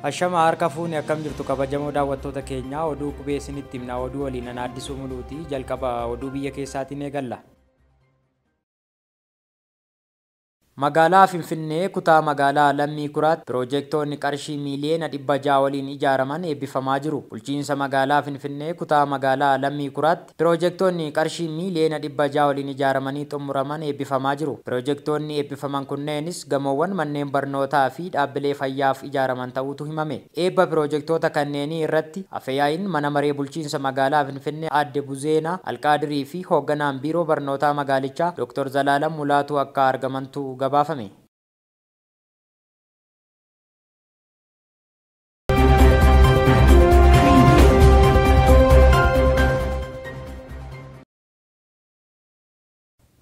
Ashama harka fuuni akkam jirtu kabajamoo daawwattoota keenya oduu qubee isinitti himna oduu waliin ana Addisuu Muluuti jalqaba oduu biyya keessaatiin eegalla. Magaalaa Finfinnee kutaa magaalaa Lammii Kuraatti piroojeektoonni qarshii miiliyoona 600 waliin ijaaraman eebbifamaa jiru. Bulchiinsa magaalaa Finfinnee kutaa magaalaa Lammii Kuraatti piroojeektoonni qarshii miiliyoona 600 waliin ijaaramanii xumuraman eebbifamaa jiru. Piroojeektoonni eebbifaman kunneenis gamoowwan manneen barnootaa fi dhaabbilee fayyaaf ijaaraman ta'uutu himame. Eebba piroojeektoota kanneenii irratti afyaa'iin mana maree bulchiinsa magaalaa Finfinnee Aadde Buzeenaa Alqaadirii fi hoogganaan biiroo barnootaa magaalichaa Dr. Zalaalam Mulaatu akka argamantu gabaafame.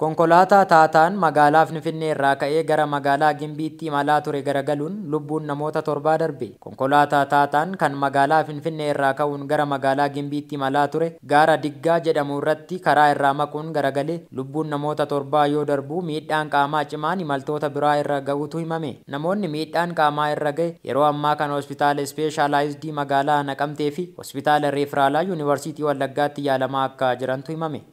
Konkolaataa taataan magaalaa Finfinnee irraa ka'ee gara magaalaa Gimbiitti imalaa ture garagaluun lubbuun namoota 7 darbe. Konkolaataa taataan kan magaalaa Finfinnee irraa ka'uun gara magaalaa Gimbiitti imalaa ture gaara Diggaa jedhamu irratti karaa irraa maquun garagalee lubbuun namoota 7 yoo darbu miidhaan qaamaa cimaan imaltoota biraa irra ga'uutu himame. Namoonni miidhaan qaamaa irra ga'e yeroo ammaa kana hospitaala ispeeshaalaayizidii magaalaa Naqamtee fi hospitaala Reefraalaa Yuunivarsiitii Wallaggaatti yaalamaa akka jirantu himame.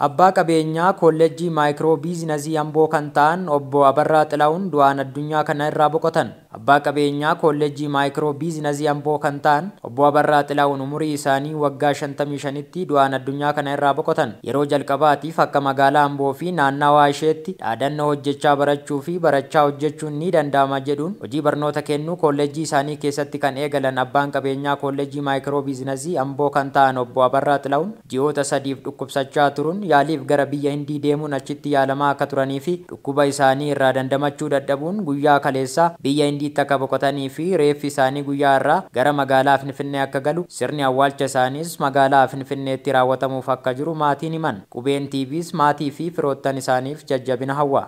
Abbaa qabeenyaa kolleejjii maayikiroo biizinasii Amboo kan ta'an obbo Abarraa Xilaawun du'aan addunyaa kana irraa boqotan. Abbaa qabeenyaa kolleejjii maayikiroo biizinasii Amboo kan ta'an obbo Abarraa Xilaawun umurii isaanii waggaa 55tti du'aan addunyaa kana irraa boqotan. Yeroo jalqabaatiif akka magaalaa Amboo fi naannawaa isheetti dhaadannoo hojjechaa barachuu fi barachaa hojjechuun ni danda'ama jedhuun hojii barnoota kennuu kolleejjii isaanii keessatti kan eegalan abbaan qabeenyaa kolleejjii maayikiroo biizinasii Amboo kan ta'an obbo Abarraa Xilaawun ji'oota 3f dhukkubsachaa turuun yaaliif gara biyya Hindii deemuun achitti yaalamaa akka turanii fi dhukkuba isaanii irraa dandamachuu dadhabuun guyyaa kaleessaa biyya Hindiitti akka boqotanii fi reeffi isaanii guyyaa irraa gara magaalaa Finfinnee akka galu sirni awwaalcha isaaniis magaalaa Finfinneetti raawwatamuuf akka jiru maatiin himan. Qubeen TVs maatii fi firoottan isaaniif jajjabina hawwa.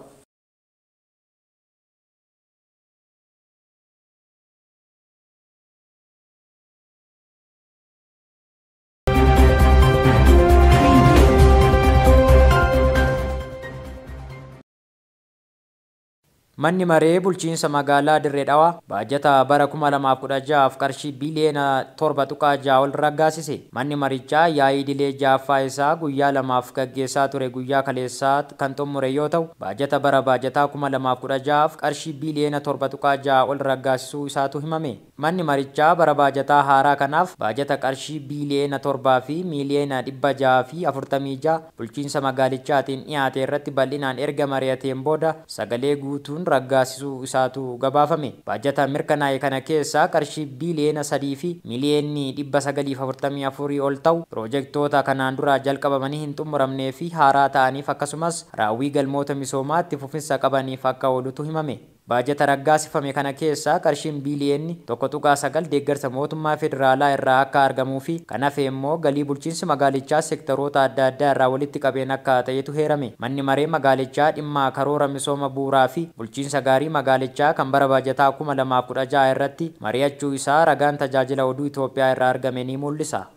Manni maree bulchiinsa magaalaa Dirree Dhawaa baajata bara 2016 qarshii biliyoona 7.6 ol raggaasise. Manni marichaa yaa'ii idilee ja'affaa isaa guyyaa 2f gaggeessaa ture guyyaa kaleessaa kan xumure yoo ta'u baajata bara baajataa 2016 qarshii biliyoona 7.6 ol raggaasisuu isaatu himame. Manni marichaa bara baajataa haaraa kanaaf baajata qarshii biliyoona 7 fi miiliyoona 646 bulchiinsa magaalichaatiin dhiyaate irratti bal'inaan erga mari'ateen booda sagalee guutuun raggaasisuu isaatu gabaafame. Baajata mirkanaa'e kana keessaa qarshii biliyoona 3 fi miiliyoonni 944 ol ta'u piroojeektoota kanaan dura jalqabamanii hin xumuramnee fi haaraa ta'aniif akkasumas raawwii galmoota misoomaatti fufinsa qabaniif akka oolutu himame. Baajata raggaasifame kana keessaa qarshiin biliyoonni 1.9 deeggarsa mootummaa federaalaa irraa akka argamuu fi kan hafe immoo galii bulchiinsi magaalichaa seektaroota adda addaa irraa walitti qabeen akka ta'etu heerame. Manni maree magaalichaa dhimma karoora misooma bu'uuraa fi bulchiinsa gaarii magaalichaa kan bara baajataa 2016 irratti mari'achuu isaa ragaan tajaajila oduu Itoophiyaa irraa argame ni mul'isa.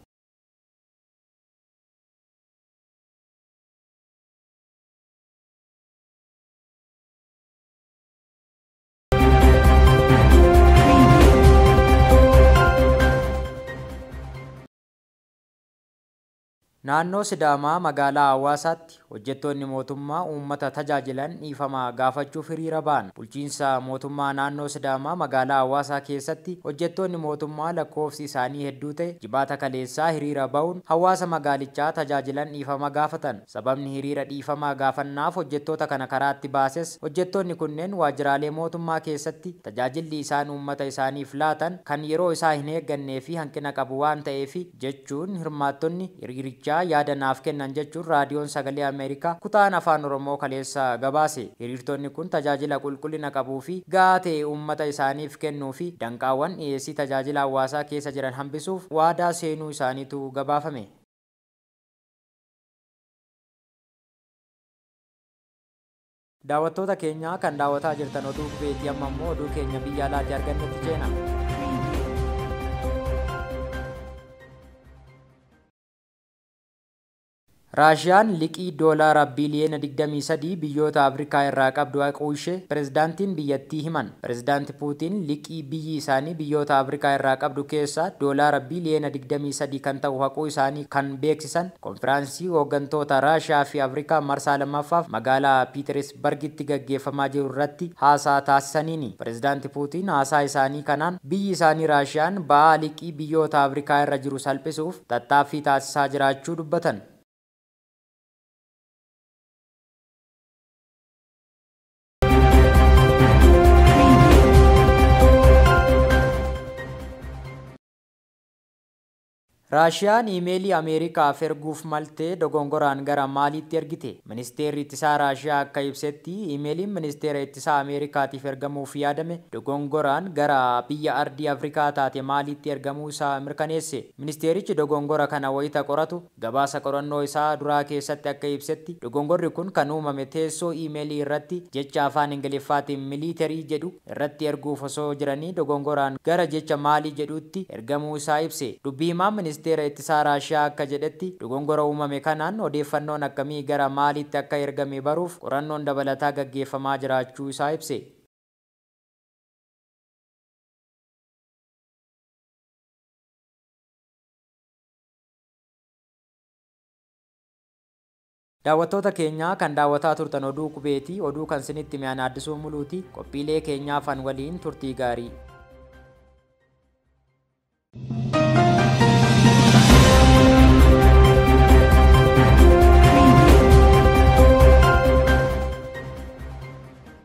Naannoo Sidaamaa magaalaa Hawaasaatti hojjettoonni mootummaa uummata tajaajilan dhiifama gaafachuuf hiriira ba'an. Bulchiinsa mootummaa naannoo Sidaamaa magaalaa Hawaasaa keessatti hojjettoonni mootummaa lakkoofsi isaanii hedduu ta'e jimaata kaleessaa hiriira ba'uun hawaasa magaalichaa tajaajilan dhiifama gaafatan. Sababni hiriira dhiifama gaafannaaf hojjettoota kana karaatti baases hojjettoonni kunneen waajjiraalee mootummaa keessatti tajaajilli isaan uummata isaaniif laatan kan yeroo isaa hin eeggannee fi hanqina qabu waan ta'eef jechuun hirmaattonni hiriirichaa yaada naaf kennan jechuun raadiyoon sagalee Ameerikaa kutaan afaan Oromoo kaleessa gabaase. Hiriirtonni kun tajaajila qulqullina qabuu fi gahaa ta'e uummata isaaniif kennuu fi danqaawwan dhiyeessii tajaajila hawaasaa keessa jiran hambisuuf waadaa seenuu isaaniitu gabaafame. Daawwattoota keenya kan daawwataa jirtan oduu qubeetii amma immoo oduu keenya biyya alaatti argannetti ceena. Raashiyaan liqii doolaara biliyoona 23 biyyoota Afrikaa irraa qabdu haquu ishee pirezidaantiin biyyattii himan. Pirezidaanti Puutiin liqii biyyi isaanii biyyoota Afrikaa irraa qabdu keessaa doolaara biliyoona 23 kan ta'u haquu isaanii kan beeksisan konfiraansii hooggantoota Raashiyaa fi Afrikaa marsaa lammaffaaf magaalaa Piitersbargitti gaggeeffamaa jiru irratti haasaa taasisaniini. Pirezidaanti Puutiin haasaa isaanii kanaan biyyi isaanii Raashiyaan ba'aa liqii biyyoota Afrikaa irra jiru salphisuuf tattaaffii taasisaa jiraachuu dubbatan. Raashiyaan iimeelii Ameerikaaf erguuf maltee dogongoraan gara Maaliitti ergite. Ministeerri ittisaa Raashiyaa akka ibsetti iimeeliin ministeera ittisaa Ameerikaatiif ergamuuf yaadame dogongoraan gara biyya ardii Afrikaa taate Maaliitti ergamuu isaa mirkaneesse. Ministeerichi dogongora kana wayita qoratu gabaasa qorannoo isaa duraa keessatti akka ibsetti dogongorri kun kan uumame teessoo iimeelii irratti jecha afaan Ingiliffaatiin militarii jedhu irratti erguuf osoo jiranii dogongoraan gara jecha Maalii jedhutti ergamuu isaa ibse. Dubbii himaan ministeera ittisaa Raashiyaa akka jedhetti dogongora uumame kanaan odeeffannoon akkamii gara Maaliitti akka ergame baruuf qorannoon dabalataa gaggeeffamaa jiraachuu isaa ibse. Daawwattoota keenyaa kan daawwataa turtan oduu qubeetii oduu kan sinitti mi'aan Addisuu Muluutii qophiilee keenyaaf an waliin turtii gaarii.